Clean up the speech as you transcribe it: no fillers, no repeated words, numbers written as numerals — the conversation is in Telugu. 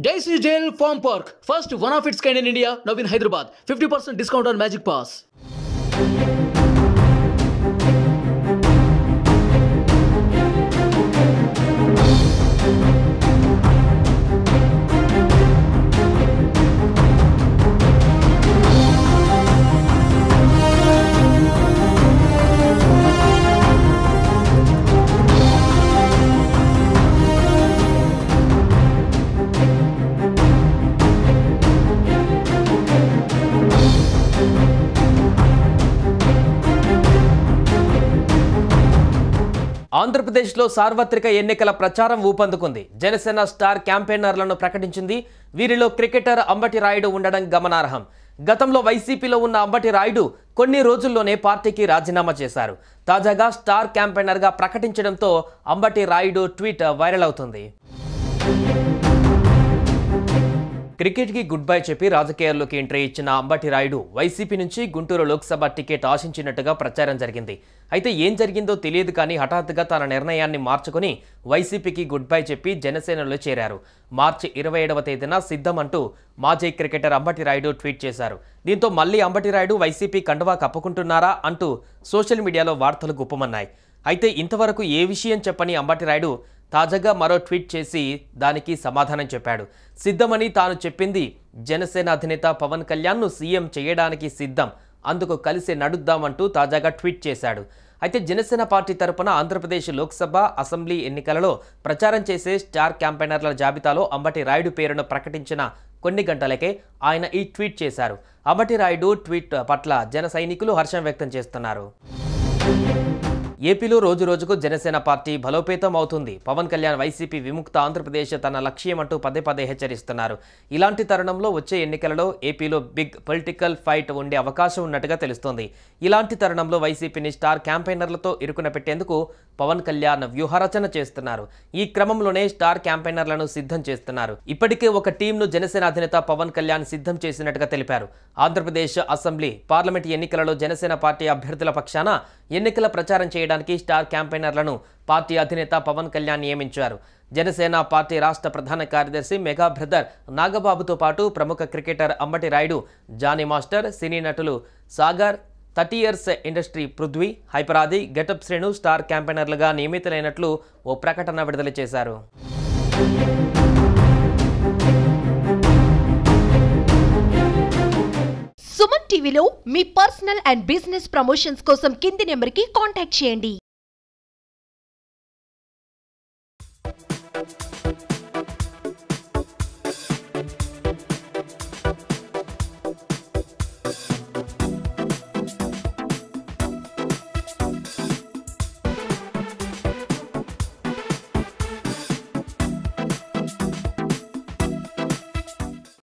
Daisy Jail Farm Park, first one of its kind in India, now in Hyderabad. 50% discount on Magic Pass. ఆంధ్రప్రదేశ్లో సార్వత్రిక ఎన్నికల ప్రచారం ఊపందుకుంది. జనసేన స్టార్ క్యాంపెయినర్లను ప్రకటించింది. వీరిలో క్రికెటర్ అంబటి రాయుడు ఉండడం గమనార్హం. గతంలో వైసీపీలో ఉన్న అంబటి రాయుడు కొన్ని రోజుల్లోనే పార్టీకి రాజీనామా చేశారు. తాజాగా స్టార్ క్యాంపెయినర్గా ప్రకటించడంతో అంబటి రాయుడు ట్వీట్ వైరల్ అవుతుంది. క్రికెట్కి గుడ్ బై చెప్పి రాజకీయాల్లోకి ఎంట్రీ ఇచ్చిన అంబటి రాయుడు వైసీపీ నుంచి గుంటూరు లోక్సభ టికెట్ ఆశించినట్టుగా ప్రచారం జరిగింది. అయితే ఏం జరిగిందో తెలియదు కానీ హఠాత్తుగా తన నిర్ణయాన్ని మార్చుకుని వైసీపీకి గుడ్ బై చెప్పి జనసేనలో చేరారు. మార్చి 27వ తేదీన సిద్ధం అంటూ మాజీ క్రికెటర్ అంబటి రాయుడు ట్వీట్ చేశారు. దీంతో మళ్ళీ అంబటి రాయుడు వైసీపీ కండువా కప్పుకుంటున్నారా అంటూ సోషల్ మీడియాలో వార్తలు గుప్పమన్నాయి. అయితే ఇంతవరకు ఏ విషయం చెప్పని అంబటి రాయుడు తాజాగా మరో ట్వీట్ చేసి దానికి సమాధానం చెప్పాడు. సిద్ధమని తాను చెప్పింది జనసేన అధినేత పవన్ కళ్యాణ్ను సీఎం చేయడానికి సిద్ధం, అందుకు కలిసి నడుద్దామంటూ తాజాగా ట్వీట్ చేశాడు. అయితే జనసేన పార్టీ తరపున ఆంధ్రప్రదేశ్ లోక్సభ అసెంబ్లీ ఎన్నికలలో ప్రచారం చేసే స్టార్ క్యాంపెయినర్ల జాబితాలో అంబటి రాయుడు పేరును ప్రకటించిన కొన్ని గంటలకే ఆయన ఈ ట్వీట్ చేశారు. అంబటి రాయుడు ట్వీట్ పట్ల జన సైనికులు హర్షం వ్యక్తం చేస్తున్నారు. ఏపీలో రోజు రోజుకు జనసేన పార్టీ బలోపేతం అవుతుంది. పవన్ కళ్యాణ్ వైసీపీ విముక్త ఆంధ్రప్రదేశ్ తన లక్ష్యం అంటూ పదే పదే హెచ్చరిస్తున్నారు. ఇలాంటి తరుణంలో వచ్చే ఎన్నికలలో ఏపీలో బిగ్ పొలిటికల్ ఫైట్ ఉండే అవకాశం ఉన్నట్టుగా తెలుస్తోంది. ఇలాంటి తరుణంలో వైసీపీని స్టార్ క్యాంపెయినర్లతో ఇరుకున పెట్టేందుకు పవన్ కళ్యాణ్ వ్యూహరచన చేస్తున్నారు. ఈ క్రమంలోనే స్టార్ క్యాంపెయినర్లను సిద్ధం చేస్తున్నారు. ఇప్పటికే ఒక టీంను జనసేన అధినేత పవన్ కళ్యాణ్ సిద్ధం చేసినట్టుగా తెలిపారు. ఆంధ్రప్రదేశ్ అసెంబ్లీ, పార్లమెంట్ ఎన్నికలలో జనసేన పార్టీ అభ్యర్థుల పక్షాన ఎన్నికల ప్రచారం చేయడానికి స్టార్ క్యాంపెయినర్లను పార్టీ అధినేత పవన్ కళ్యాణ్ నియమించారు. జనసేన పార్టీ రాష్ట్ర ప్రధాన కార్యదర్శి మెగా బ్రదర్ నాగబాబుతో పాటు ప్రముఖ cricketer Ambati Rayudu, Johnny master, సినీ నటులు సాగర్, 30 ఇయర్స్ ఇండస్ట్రీ పృథ్వీ, హైపరాది, గెటప్ శ్రేణు స్టార్ క్యాంపెయినర్లుగా నియమితులైనట్లు ఓ ప్రకటన విడుదల చేశారు. సుమన్ టీవీలో మీ పర్సనల్ అండ్ బిజినెస్ ప్రమోషన్స్ కోసం కింది నెంబర్కి కాంటాక్ట్ చేయండి.